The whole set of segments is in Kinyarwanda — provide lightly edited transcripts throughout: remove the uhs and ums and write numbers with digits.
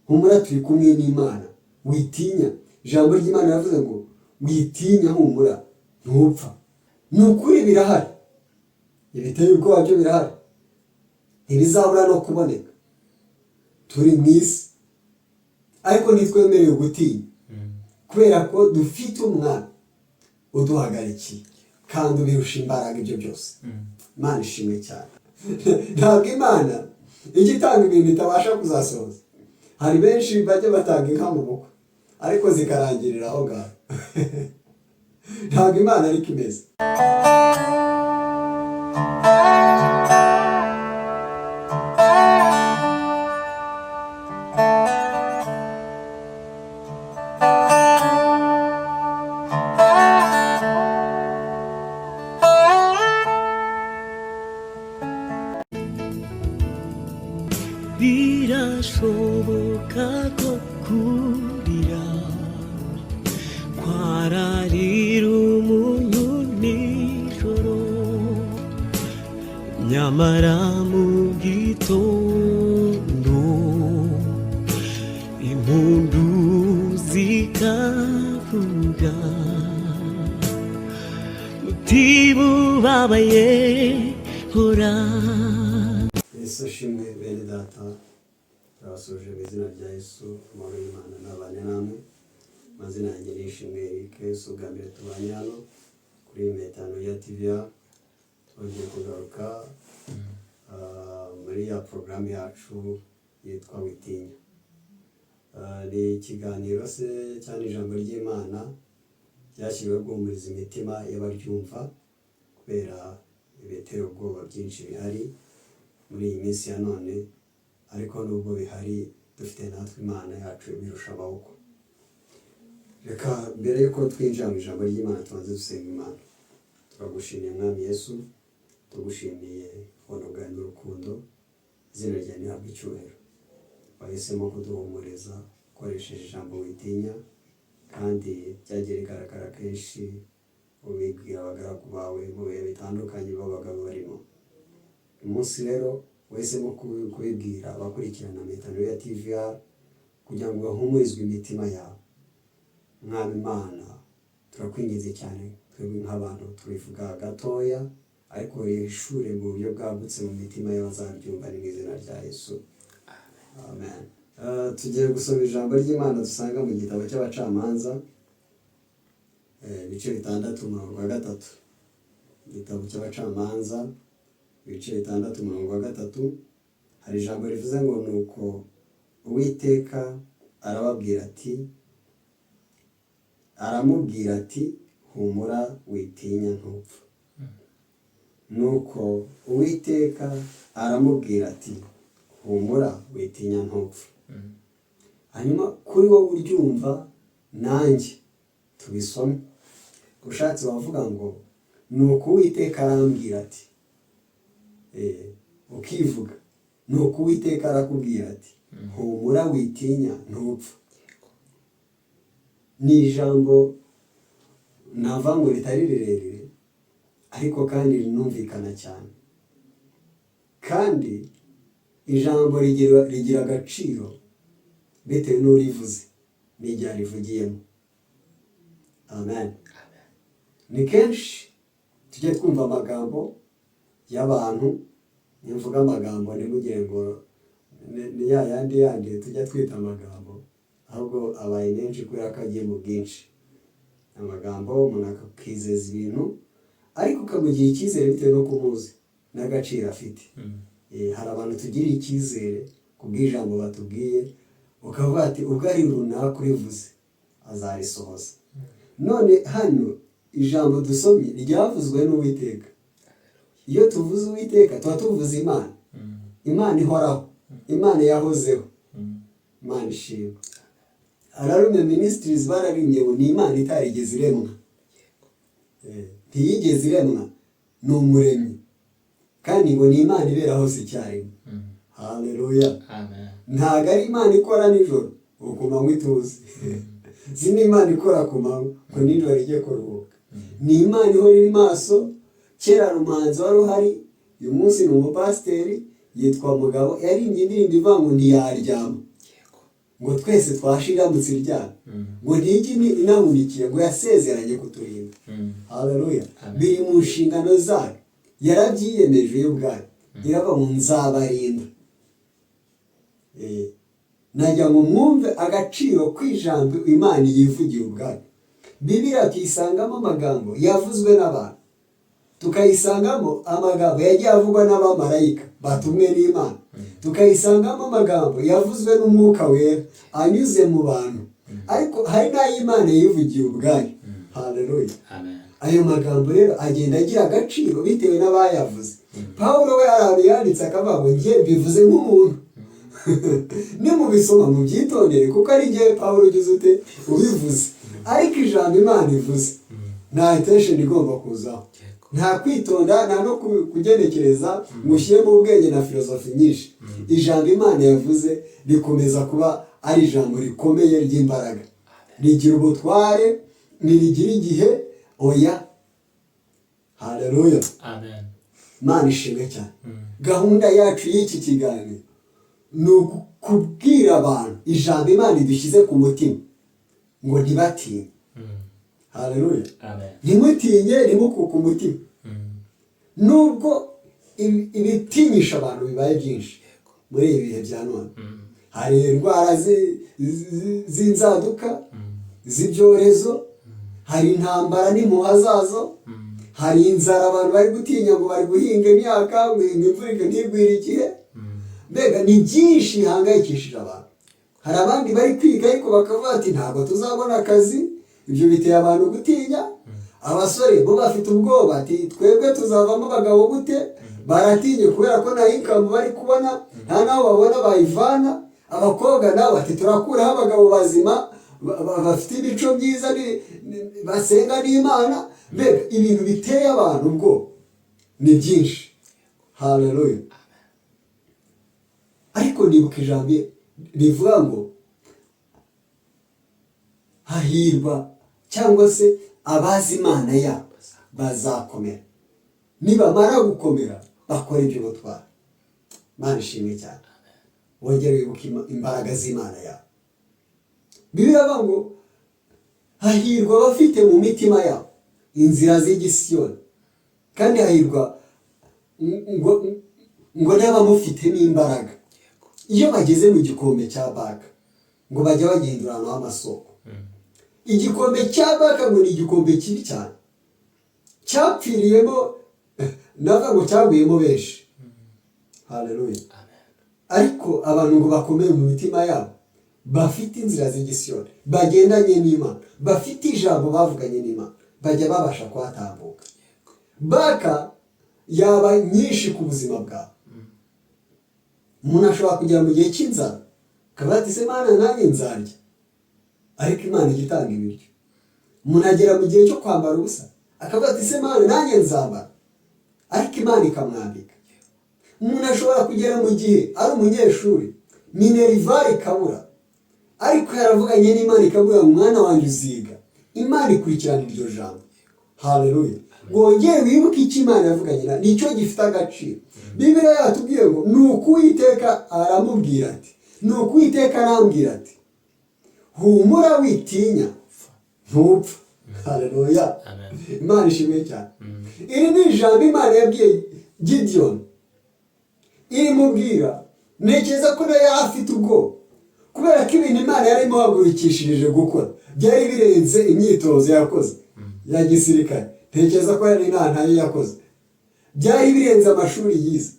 humura turi kumwe n'Imana, witinya. Ijambo ry'Imana yavuze ngo witinya, humura ntupfa. Ni ukuri birahari, ibiteye ubwoba byo birahari, ntibizabura no kuboneka. Turi mu isi ariko ntitwemerewe gutinya, kubera ko dufite umwana uduhagarikiye kandi ubirusha imbaraga ibyo byose. Imana ishimwe cyane. Ntabwo Imana ijya itanga ibintu itabasha kuzasohoza. Hari benshi bajya batanga inka mu bukwe ariko zikarangirira aho ngaho. Ntabwo Imana ariko imeze. birashoboka ko kurira kwararira umuntu nijoro, nyamara mu gitondo impundu zikavuga. Mutima ubabaye hora. Yesu ashimwe bene data, turabasuje mu izina rya Yesu. Amahoro y'Imana n'abane namwe. Amazina yanjye ni Ishimwe Eric. Yesu bwa mbere tubanye hano kuri Metano ya TVA. Tugiye kugaruka muri ya porogaramu yacu yitwa Witinya. Ni ikiganiro se cyane ijambo ry'Imana ryashyiriweho guhumuriza imitima y'abaryumva kubera ibitero ubwoba byinshi bihari muri iyi minsi ya none, ariko nubwo bihari dufite natwe Imana yacu ibirusha amaboko. Reka mbere yuko twinjira mu ijambo ry'Imana tubanze dusenga Imana. Turagushimiye Mwami Yesu, tugushimiye ubuntu bwawe n'urukundo, izina ryawe rihabwe icyubahiro. Wahisemo kuduhumuriza ukoresheje ijambo Witinya, kandi byagiye bigaragara kenshi ubibwira abagaragu bawe mu bihe bitandukanye babaga barimo. Umunsi rero wahisemo kubibwira abakurikirana Metano ya TVA kugira ngo bahumurizwe imitima yabo. Mwami Imana, turakwinginze cyane, twebwe nk'abantu tubivuga gatoya ariko yishure mu buryo bwagutse mu mitima y'abazabyumva mu izina rya Yesu. Amen. Tugiye gusoma ijambo ry'Imana dusanga mu gitabo cy'Abacamanza ibice 6:3. Igitabo cy'Abacamanza ibice 6:3 hari ijambo rivuze ngo nuko Uwiteka aramubwira ati humura witinya ntupfa. Nuko Uwiteka aramubwira ati humura witinya ntupfa. Hanyuma kuri wowe uryumva nanjye tubisome. Ushatse wavuga ngo nuko Uwiteka arambwira ati, ukivuga nuko Uwiteka arakubwira ati humura witinya ntupfa. Ni ijambo nava ngo ritari rirerire ariko kandi rinumvikana cyane, kandi ijambo rigira agaciro bitewe n'urivuze n'igihe arivugiyemo. Amen. Ni kenshi tujye twumva amagambo y'abantu, nimvuga amagambo ntimugire ngo ni ya yandi tujya twita amagambo, ahubwo abaye menshi kubera ko agiye mu bwinshi. Amagambo umuntu akakizeza ibintu ariko ukamugira icyizere bitewe no kumuzi n'agaciro afite. Hari abantu tugira icyizere kubw'ijambo batubwiye, ukavuga ati ubwo ari runaka urivuze azarisohoza. None hano ijambo dusomye ryavuzwe n'Uwiteka. Iyo tuvuze Uwiteka tuba tuvuze Imana. Imana ihoraho, Imana yahozeho. Imana ishimwe. Ararume Ministries bararimye ngo ni Imana itarigeze iremwa. Ntiyigeze iremwa, ni umuremyi, kandi ngo ni Imana ibera hose icyarimwe. Haleluya. Amen. Ntabwo ari Imana ikora nijoro ku manywa ituze. Si n'Imana ikora ku manywa ngo nijoro ijye kuruhuka. Ni Imana ihora iri maso. Kera umuhanzi wari uhari, uyu munsi ni umupasiteri, yitwa Mugabo, yarimbye indirimbo ivuga ngo ntiyaryama, ngo twese twashiramutse iryana ngo ntijye inamunikiye ngo yasezeranye kuturinda. Haleluya. Biri mu nshingano zayo, yarabyiyemeje yo ubwayo, iravuga ngo nzabarinda. Najya ngo mwumve agaciro kw'ijambo Imana yivugiye ubwayo. Bibiliya tuyisangamo amagambo yavuzwe n'abantu, tukayisangamo amagambo yagiye avugwa n'abamarayika batumwe n'Imana, tukayisangamo amagambo yavuzwe n'Umwuka Wera anyuze mu bantu, ariko hari n'ay'Imana yivugiye ubwayo. Haleluya. Ayo magambo rero agenda agira agaciro bitewe n'abayavuze. Pawulo we hari yanditse akavuga ngo njye bivuze nk'umuntu. Nimubisoma mubyitondere kuko ari njye Pawulo ugize ute ubivuze, ariko ijambo Imana ivuze nta attention igomba kuzaho, nta kwitonda, nta no kugenekereza ngo ushyiremo ubwenge na filozofi nyinshi. Ijambo Imana yavuze rikomeza kuba ari ijambo rikomeye ry'imbaraga, rigira ubutware, ntirigira igihe oya. Haleluya. Amen. Imana ishimwe cyane. Gahunda yacu y'iki kiganiro ni ukubwira abantu ijambo Imana idushyize ku mutima ngo ntibatinye. Haleluya. Ntimutinye, ntimukuke umutima. Nubwo ibitinyisha abantu bibaye byinshi muri ibi bihe bya none, hari indwara z'inzaduka, z'ibyorezo, hari intambara n'impuha zazo, hari inzara abantu bari gutinya ngo bari guhinga imyaka ngo imvura ntigwire igihe. Mbega ni byinshi bihangayikishije abantu. Hari abandi bari kwiga ariko bakavuga ati ntabwo tuzabona akazi, ibyo biteye abantu gutinya. Abasore bo bafite ubwoba ati twebwe tuzavamo abagabo gute, baratinye kubera ko nta income bari kubona, nta naho babona bayivana. Abakobwa nabo ati turakuraho abagabo bazima bafite imico myiza basenga n'Imana. Mbega ibintu biteye abantu ubwo ni byinshi. Haleluya. Ariko nibuka ijambo rivuga ngo hahirwa cyangwa se abazi Imana yabo bazakomera, nibamara gukomera bakora ibyo butwara. Imana ishimwe cyane. Wongere wibuke imbaraga z'Imana yabo. Bibiliya ivuga ngo hahirwa abafite mu mitima yabo inzira z'igisiyoni, kandi hahirwa ngo n'abamufitemo imbaraga. Iyo bageze mu gikombe cya Baka ngo bajya bagihinduranaho amasoko. Igikombe cya Baka ngo ni igikombe kibi cyane, cyapfiriyemo navuga ngo cyaguyemo benshi. Haleluya. Ariko abantu ngo bakomeye mu mitima yabo, bafite inzira z'igisiyoni, bagendanye n'Imana, bafite ijambo bavuganye n'Imana, bajya babasha kuhatambuka. Baka yaba nyinshi ku buzima bwawe. Umuntu ashobora kugera mu gihe cy'inzara akavuga ati se Mana nanjye nzarya, ariko Imana ijya itanga ibiryo. Umuntu agera mu gihe cyo kwambara ubusa akavuga ati se Mana nanjye nzambara, ariko Imana ikamwambika. Umuntu ashobora kugera mu gihe ari umunyeshuri minerivare ikabura, ariko yaravuganye n'Imana ikavuga mwana wanjye uziga. Imana ikurikirana iryo jambo. Haleluya. Wongere wibuke icyo Imana yavuganye na nicyo gifite agaciro. Bibiliya yatubwiye ngo nuko Uwiteka aramubwira ati, nuko Uwiteka arambwira ati humura witinya ntupfa. Haleluya. Imana ishimwe cyane. Iri ni ijambo Imana yabwiye Gideon irimubwira. Ntekereza ko nawe yari afite ubwoba kubera ko ibintu Imana yari imuhagurikishirije gukora byari birenze imyitozo yakoze ya gisirikare. Ntekereza ko yari nta ntayo yakoze, byari birenze amashuri yize,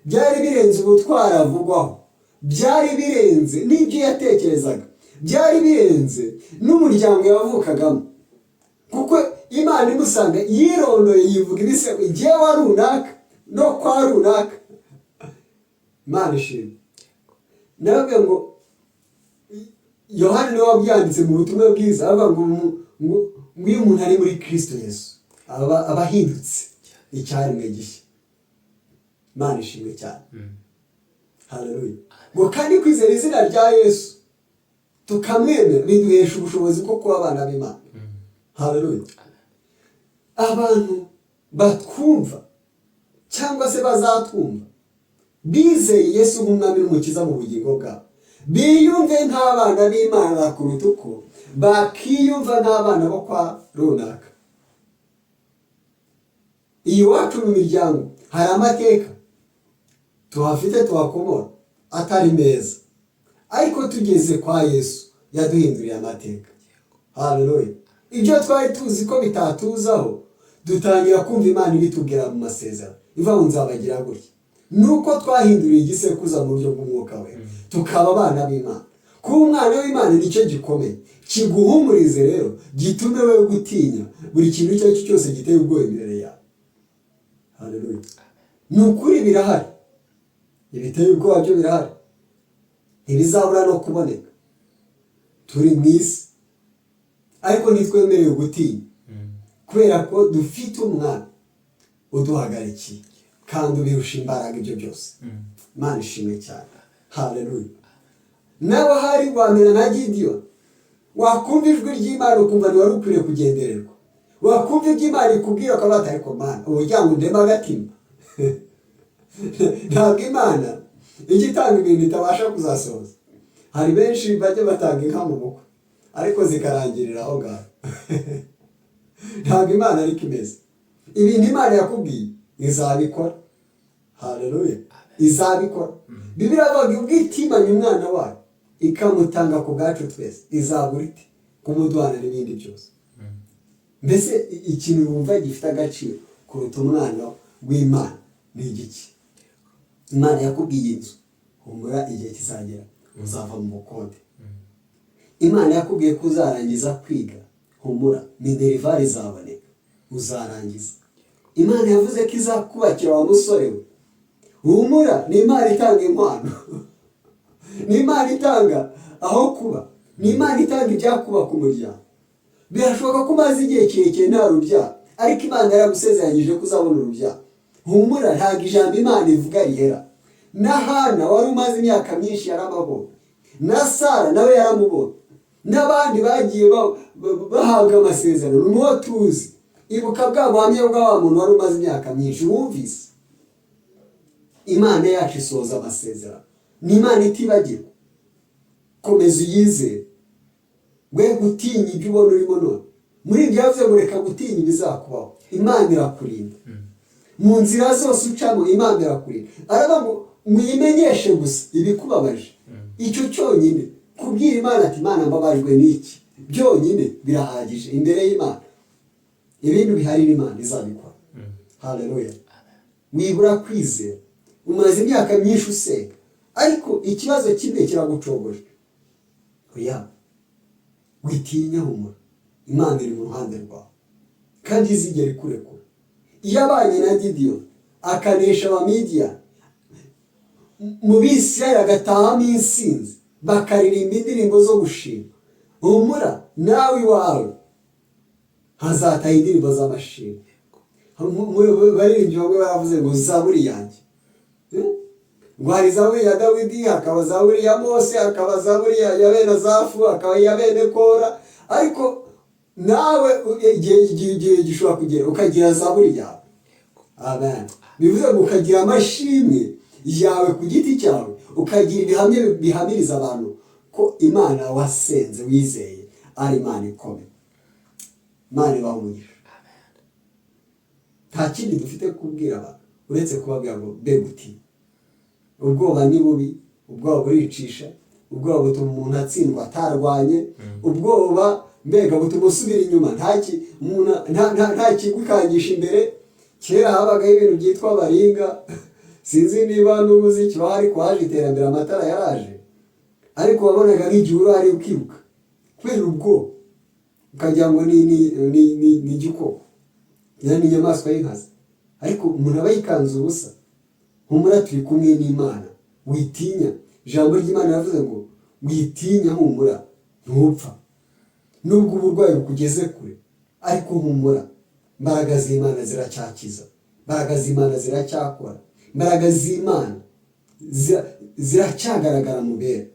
byari birenze ubutwari avugwaho, byari birenze n'ibyo yatekerezaga, byari birenze n'umuryango yavukagamo, kuko Imana imusanga yirondoye yivuga ibisego igihe wa runaka no kwa runaka. Imana ishimwe. Nawe ngo Yohana niwe wabyanditse mu butumwa bwiza avuga ngo iyo umuntu ari muri Kristo Yesu aba ahindutse icyaremwe gishya. Imana ishimwe cyane. Haleluya. Ngo kandi kwizera izina rya Yesu tukamwemera biduhesha ubushobozi bwo kuba abana b'Imana. Haleluya. Abantu batwumva cyangwa se bazatwumva bizeye Yesu nk'umwami n'umukiza mu bugingo bwabo, biyumve nk'abana b'Imana kuruta uko bakiyumva nk'abana bo kwa runaka. Iwacu mu miryango hari amateka tuhafite tuhakomora atari meza, ariko tugeze kwa Yesu yaduhinduriye amateka. Haleluya. Ibyo twari tuzi ko bitatuzaho dutangira kumva Imana ibitubwira mu masezerano iva mu nzabagira gutya, nuko twahinduriye igisekuruza mu buryo bw'umwuka we tukaba abana b'Imana. Kuba umwana w'Imana nicyo gikomeye, kiguhumurize rero, gitume wewe gutinya buri kintu icyo ari cyo cyose giteye ubwoba imbere yawe. Haleluya. Ni ukuri birahari, ibiteye ubwoba byo birahari, ntibizabura no kuboneka. Turi mu isi ariko ntitwemerewe gutinya, kubera ko dufite umwana uduhagarikiye kandi ubirusha imbaraga ibyo byose. Imana ishimwe cyane. Haleluya. Nawe hari wamera nka Gideyoni, wakumva ijwi ry'Imana ukumva ntiwari ukwiriye kugendererwa, wakumva iby'Imana ikubwira ko batari ko Mana uburyo ngo ndema agatima. Ntabwo Imana ijya itanga ibintu itabasha kuzasohoza. Hari benshi bajya batanga inka mu bukwe ariko zikarangirira aho ngaho. Ntabwo Imana ariko imeze. Ibintu Imana yakubwiye izabikora. Haleluya. Izabikora. Bibiliya ivuga ubwo itimanye umwana wayo ikamutanga ku bwacu twese, izabura ite kumuduhana n'ibindi byose. Mbese ikintu wumva gifite agaciro kuruta umwana w'Imana ni igiki? Imana yakubwiye inzu, humura igihe kizagera uzava mu bukode. Imana yakubwiye ko uzarangiza kwiga, humura minerivare izaboneka uzarangiza. Imana yavuze ko izakubakira wa musore we, humura. Ni Imana itanga inkwano, ni Imana itanga aho kuba, ni Imana itanga ibyakubaka umuryango. Birashoboka ko umaze igihe kirekire nta rubyaro, ariko Imana yaragusezeranyije ko uzabona urubyaro. Humura, ntabwo ijambo Imana ivuga rihera. Na Hana wari umaze imyaka myinshi yaramubonye, na Sara nawe yaramubonye, n'abandi bagiye bahabwa amasezerano n'uwo tuzi. Ibuka bwa buhamya bwa wa muntu wari umaze imyaka myinshi, wumvise. Imana yacu isohoza amasezerano, ni Imana itibagirwa. Komeza uyizere, we gutinya ibyo ubona urimo none. Muri ibyo yavuze ngo reka gutinya ibizakubaho, Imana irakurinda. Mu nzira zose ucamo Imana irakurinda. Aravuga ngo muyimenyeshe gusa ibikubabaje. Icyo cyonyine, kubwira Imana ati Imana mbabajwe n'iki, byonyine birahagije imbere y'Imana. Ibintu bihari Imana izabikora. Haleluya. Wibura kwizera, umaze imyaka myinshi usenga, ariko ikibazo kimwe kiragucogoje. Oya, witinya, humura, Imana iri mu ruhande rwawe kandi izigera ikurekura. Iyo abanye na Gideyoni akanesha Abamidiyani, mu Bisirayeli agatahamo insinzi, bakaririmba indirimbo zo gushima, humura nawe iwawe hazataha indirimbo z'amashimwe. Baririmbyi bamwe baravuze ngo zaburi yanjye, ngo hari zaburi ya Dawidi, hakaba zaburi ya Mose, hakaba zaburi ya bene Asafu, hakaba iya bene Kora. Ariko nawe igihe gishobora kugera ukagira zaburi yawe. Amen. Bivuze ngo ukagira amashimwe yawe ku giti cyawe, ukagira ibihamya bihamiriza abantu ko Imana wasenze wizeye ari Imana ikomeye. Imana ibahe umugisha. Nta kindi dufite kubwira abantu uretse kubabwira ngo be gutinya. Ubwoba ni bubi, ubwoba buricisha, ubwoba butuma umuntu atsindwa atarwanye, ubwoba mbega butuma usubira inyuma, nta kigukangisha imbere. Kera habagaho ibintu byitwa baringa, sinzi niba n'ubuzi kiba, ariko haje iterambere, amatara yaraje, ariko wabonaga nk'igihe urahari ukiruka kubera ubwoba, ukagira ngo ni igikoko, ni inyamaswa y'inkazi, ariko umuntu aba yikanze ubusa. Humura, turi kumwe n'Imana, witinya. Ijambo ry'Imana yavuze ngo witinya, humura, ntupfa. Nubwo uburwayi bukugeze kure, ariko humura, imbaraga z'Imana ziracyakiza, imbaraga z'Imana ziracyakora, imbaraga z'Imana ziracyagaragara mu bera.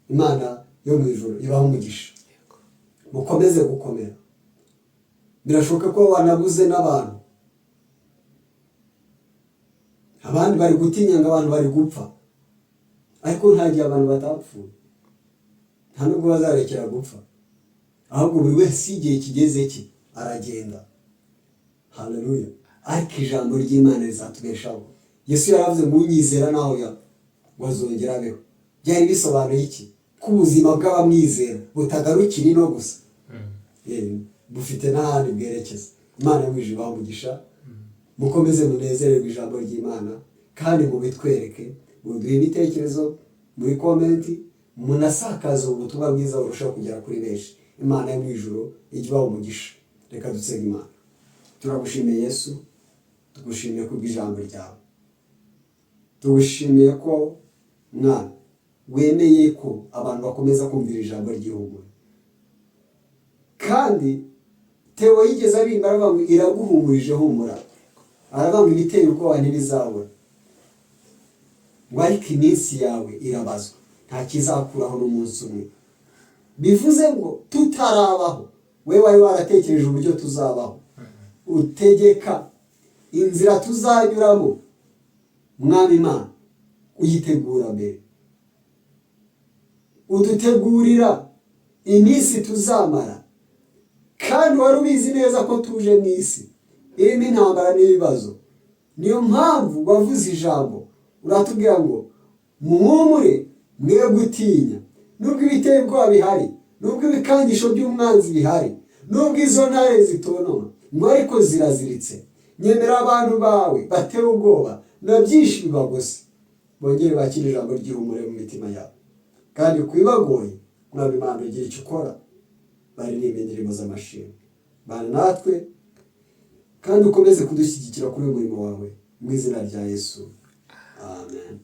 Imana yo mu ijuru ibaho umugisha, mukomeze gukomera. Birashoboka ko wanabuze n'abantu, abandi bari gutinya ngo abantu bari gupfa, ariko nta gihe abantu batapfuye, nta nubwo bazarekera gupfa, ahubwo buri wese igihe kigeze cye aragenda. Haleluya. Ariko ijambo ry'Imana rizatubeshaho. Yesu yaravuze ngo unyizera naho wazongera abeho. Byari bisobanuye iki? Ko ubuzima bw'abamwizera butagarukira ino gusa, bufite n'ahandi bwerekeza. Imana yamwije umugisha, mukomeze munezererwe ijambo ry'Imana, kandi mubitwereke, muduhe ibitekerezo muri komenti, munasakaza ubutumwa bwiza burushaho kugera kuri benshi. Imana yo mu ijuru ijye ibaha umugisha. Reka dusenge Imana. Turagushimiye Yesu, tugushimiye kubw'ijambo ryawe, tugushimiye ko mwana wemeye ko abantu bakomeza kumvira ijambo ry'ihumure. Kandi Theo yigeze arimba aravuga ngo iraguhumurije humura, aravuga ngo ibiteye ubwoba ntibizabura, ngo ariko iminsi yawe irabazwa, nta kizakuraho n'umunsi umwe. Bivuze ngo tutarabaho, we wari waratekereje uburyo tuzabaho, utegeka inzira tuzanyuramo, Mwami Imana uyitegura mbere, udutegurira iminsi tuzamara, kandi wari ubizi neza ko tuje mu isi irimo intambara n'ibibazo. Niyo mpamvu wavuze ijambo uratubwira ngo muhumure mwe gutinya, nubwo ibiteye ubwoba bihari, nubwo ibikangisho by'umwanzi bihari, nubwo izo ntare zitonoma, ngo ariko ziraziritse. Nyemera abantu bawe batewe ubwoba na byinshi bibagose, bongere bakire ijambo ry'ihumure mu mitima yabo. Kandi kubibagoye, Mwami Imana ugira icyo ukora, baririmba indirimbo z'amashimwe. Bana natwe kandi ukomeze kudushyigikira kuri uyu murimo wawe, mu izina rya Yesu, amen.